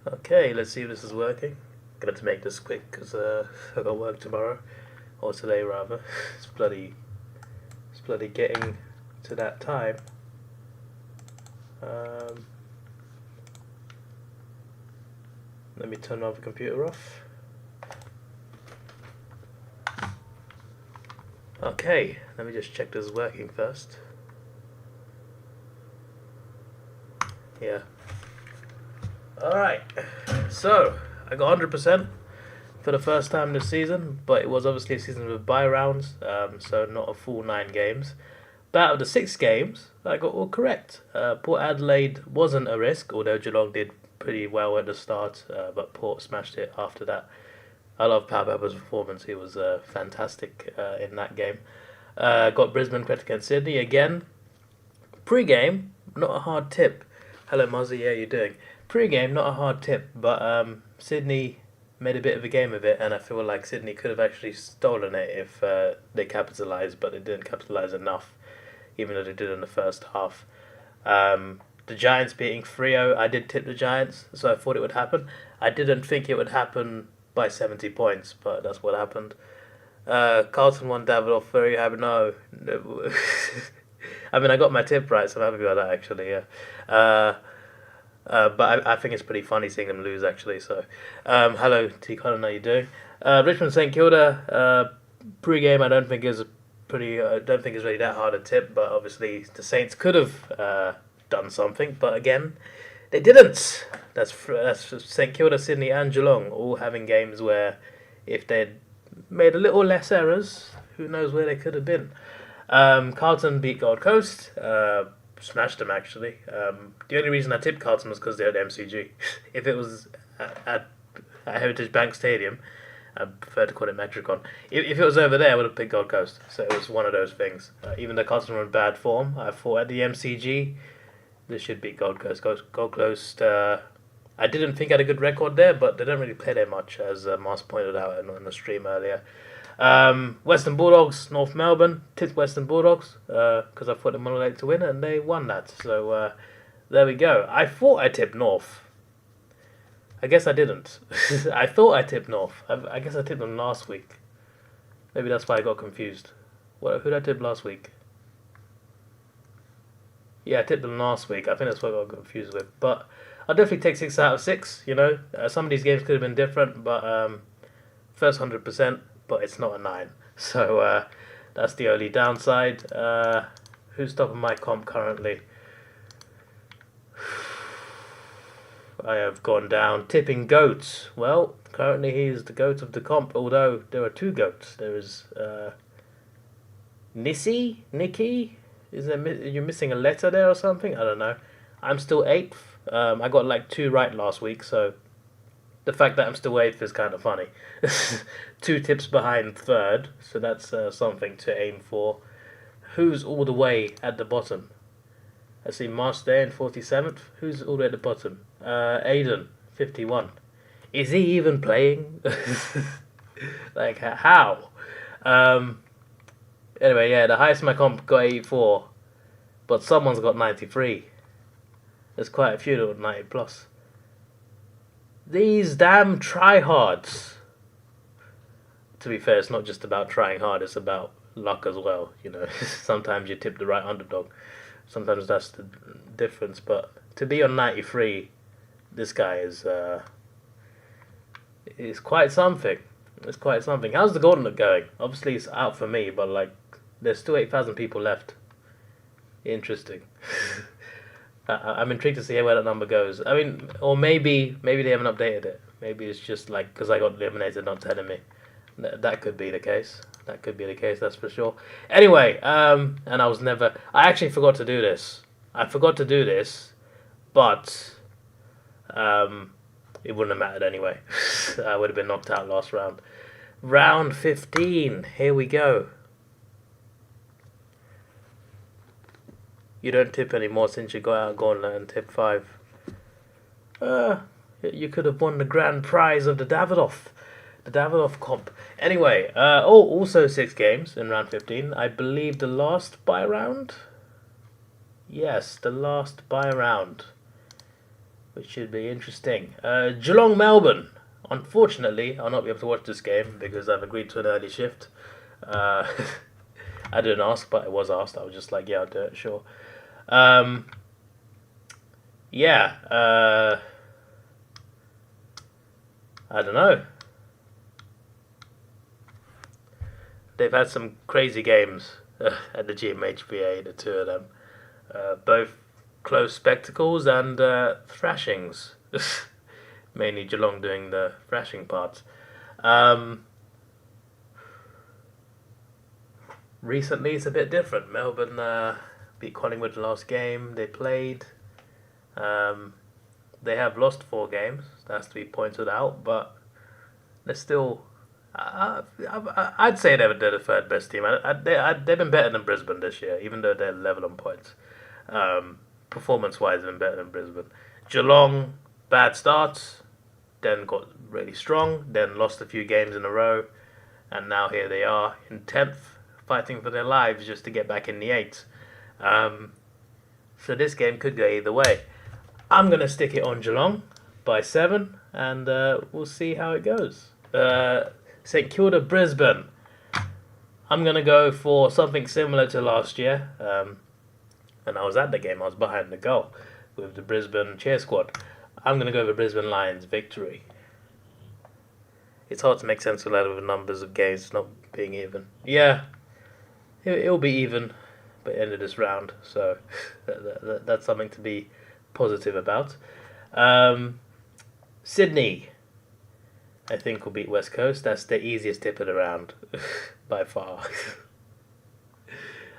Okay, let's see if this is working. Gonna have to make this quick because I got work tomorrow, or today rather. It's bloody getting to that time. Let me turn the computer off. Okay, let me just check this is working first. Yeah. Alright, so I got 100% for the first time this season, but it was obviously a season with bye rounds, so not a full 9 games. But out of the 6 games, I got all correct. Port Adelaide wasn't a risk, although Geelong did pretty well at the start, but Port smashed it after that. I love Pau Pepper's performance, he was fantastic in that game. Got Brisbane correct against Sydney again. Pre-game, not a hard tip. Hello Muzzy, how you doing? Pre-game, not a hard tip, but Sydney made a bit of a game of it, and I feel like Sydney could have actually stolen it if they capitalised, but they didn't capitalise enough, even though they did in the first half. The Giants beating Freo, I did tip the Giants, so I thought it would happen. I didn't think it would happen by 70 points, but that's what happened. Carlton won Davidoff, very happy. No. I mean, I got my tip right, so I'm happy about that, actually, yeah. But I think it's pretty funny seeing them lose, actually. So, hello, T. Colin, how you doing? Richmond St Kilda pre-game. I don't think is pretty. I don't think it's really that hard a tip, but obviously the Saints could have done something, but again, they didn't. That's St Kilda, Sydney, and Geelong all having games where if they'd made a little less errors, who knows where they could have been. Carlton beat Gold Coast. Smashed them actually. The only reason I tipped Carlton was because they're at MCG. If it was at Heritage Bank Stadium, I prefer to call it Metricon. If it was over there, I would have picked Gold Coast. So it was one of those things. Even though Carlton were in bad form, I thought at the MCG, they should beat Gold Coast. Gold Coast, I didn't think had a good record there, but they don't really play there much, as Mars pointed out in the stream earlier. Western Bulldogs, North Melbourne, tipped Western Bulldogs because I thought they were late to win and they won that. So there we go. I thought I tipped North. I guess I didn't. I thought I tipped North. I guess I tipped them last week. Maybe that's why I got confused. Who did I tip last week? Yeah, I tipped them last week. I think that's what I got confused with. But I'll definitely take 6 out of 6. You know, some of these games could have been different, but first 100%. But it's not a 9. So that's the only downside. Who's top of my comp currently? I have gone down. Tipping Goats. Well, currently he's the goat of the comp, although there are 2 goats. There is Nikki? You're missing a letter there or something? I don't know. I'm still 8th. I got like 2 right last week, so the fact that I'm still 8th is kind of funny. 2 tips behind 3rd, so that's something to aim for. Who's all the way at the bottom? I see Master in 47th. Who's all the way at the bottom? Aiden, 51. Is he even playing? Like, how? Anyway, yeah, the highest in my comp got 84, but someone's got 93. There's quite a few that got 90 plus. These damn tryhards. To be fair, it's not just about trying hard, it's about luck as well, you know. Sometimes you tip the right underdog. Sometimes that's the difference, but to be on 93, this guy is quite something. It's quite something. How's the Golden Look going? Obviously it's out for me, but like there's still 8,000 people left. Interesting. I'm intrigued to see where that number goes. I mean, or maybe they haven't updated it. Maybe it's just like because I got eliminated, not telling me. That could be the case. That could be the case. That's for sure. Anyway, and I actually forgot to do this. I forgot to do this, but it wouldn't have mattered anyway. I would have been knocked out last round. Round 15. Here we go. You don't tip anymore since you got out of Gauntlet and tip 5. You could have won the grand prize of the Davidoff. The Davidoff comp. Anyway, also 6 games in round 15. I believe the last bye round? Yes, the last bye round. which should be interesting. Geelong Melbourne. Unfortunately, I'll not be able to watch this game because I've agreed to an early shift. I didn't ask, but I was asked. I was just like, yeah, I'll do it, sure. Yeah, I don't know. They've had some crazy games at the GMHBA, the two of them. Both close spectacles and thrashings. Mainly Geelong doing the thrashing parts. Recently, it's a bit different. Melbourne beat Collingwood the last game they played. They have lost 4 games. That has to be pointed out, but they're still. I'd say they're the third best team. They've been better than Brisbane this year, even though they're level on points. Performance-wise, they've been better than Brisbane. Geelong, bad starts, then got really strong, then lost a few games in a row, and now here they are in 10th, fighting for their lives just to get back in the 8th. So this game could go either way. I'm going to stick it on Geelong by 7, and we'll see how it goes. St Kilda Brisbane. I'm going to go for something similar to last year. And I was at the game, I was behind the goal with the Brisbane cheer squad. I'm going to go for Brisbane Lions victory. It's hard to make sense of that with the numbers of games not being even. Yeah, it'll be even by the end of this round, so that's something to be positive about. Sydney, I think, will beat West Coast. That's the easiest tip of the round by far.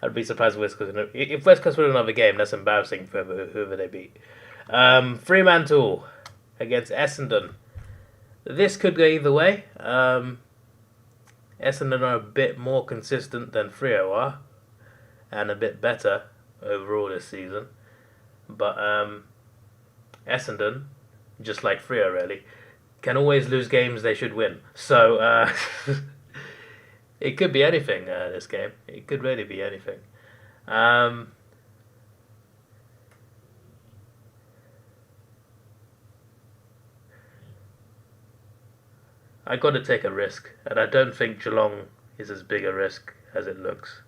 I'd be surprised if West Coast win another game. That's embarrassing for whoever they beat. Fremantle against Essendon. This could go either way. Essendon are a bit more consistent than Freo are, and a bit better overall this season. But Essendon, just like Freo really, can always lose games they should win. So it could be anything, this game. It could really be anything. I got to take a risk, and I don't think Geelong is as big a risk as it looks.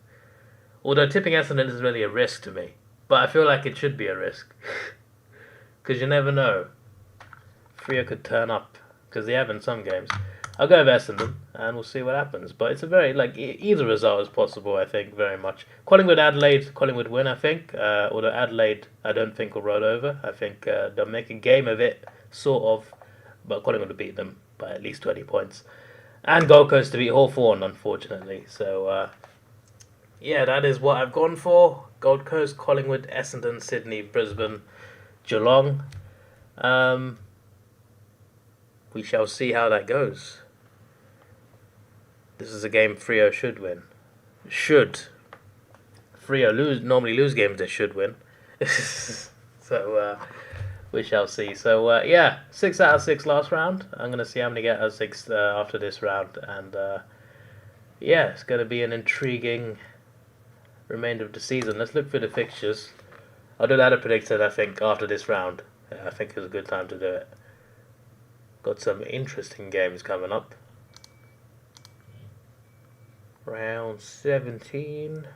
Although tipping Essendon isn't really a risk to me, but I feel like it should be a risk. Because you never know. Freo could turn up, because they have in some games. I'll go with Essendon, and we'll see what happens. But it's a very, either result is possible, I think, very much. Collingwood, Adelaide, Collingwood win, I think. Although Adelaide, I don't think will roll over. I think they'll make a game of it, sort of. But Collingwood will beat them by at least 20 points. And Gold Coast to beat Hawthorn, unfortunately. So, yeah, that is what I've gone for. Gold Coast, Collingwood, Essendon, Sydney, Brisbane, Geelong. We shall see how that goes. This is a game Freo should win. Should. Freo normally lose games they should win. So, we shall see. So, yeah, 6 out of 6 last round. I'm going to see how many get out of 6 after this round. And, yeah, it's going to be an intriguing remainder of the season. Let's look for the fixtures. I'll do that a prediction, I think, after this round. I think it's a good time to do it. Got some interesting games coming up. Round 17.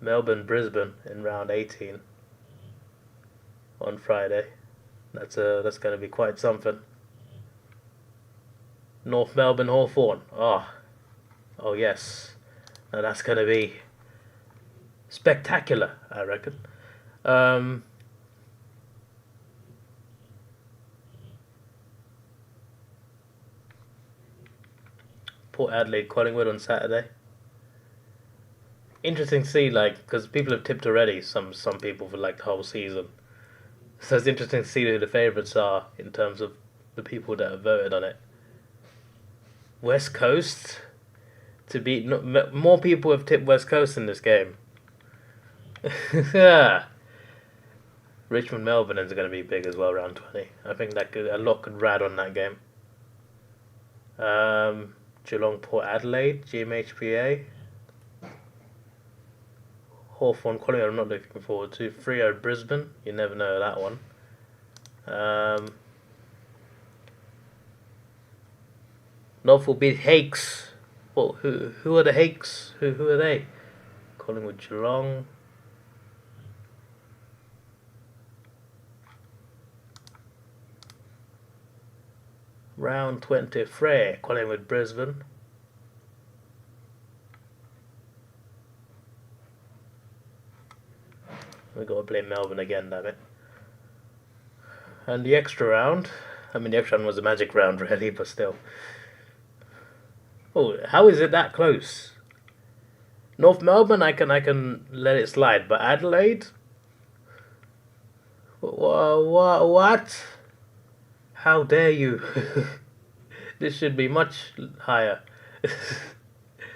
Melbourne, Brisbane in round 18 on Friday. That's going to be quite something. North Melbourne, Hawthorn. Oh yes. Now that's going to be spectacular, I reckon. Port Adelaide, Collingwood on Saturday. Interesting to see, because people have tipped already. Some people for the whole season. So it's interesting to see who the favourites are in terms of the people that have voted on it. West Coast to beat. More people have tipped West Coast in this game. Yeah. Richmond Melbourne is going to be big as well, round 20. I think a lot could ride on that game. Geelong, Port Adelaide, GMHPA. Hawthorn, Collingwood I'm not looking forward to. Freo, Brisbane, you never know that one. Norfolk beat Hakes. Well, who are the Hakes? Who are they? Collingwood, Geelong. Round 20, Frey, Collingwood, Brisbane. We got to play Melbourne again, damn it. And the extra round. I mean, the extra round was a magic round, really, but still. Oh, how is it that close? North Melbourne, I can let it slide, but Adelaide. What? How dare you? This should be much higher.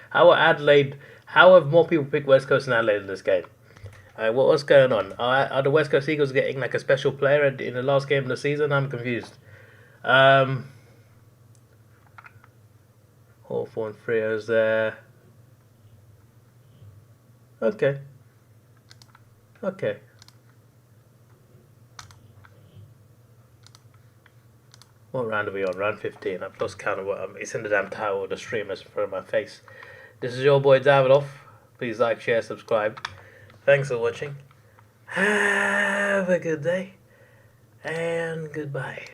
How have more people picked West Coast and Adelaide in this game? What's going on? Are the West Coast Eagles getting like a special player in the last game of the season? I'm confused. Hawthorn, Freo's there. Okay. What round are we on? Round 15. I've lost count of what it's in the damn title of the stream that's in front of my face. This is your boy Davidoff. Please like, share, subscribe. Thanks for watching. Have a good day. And goodbye.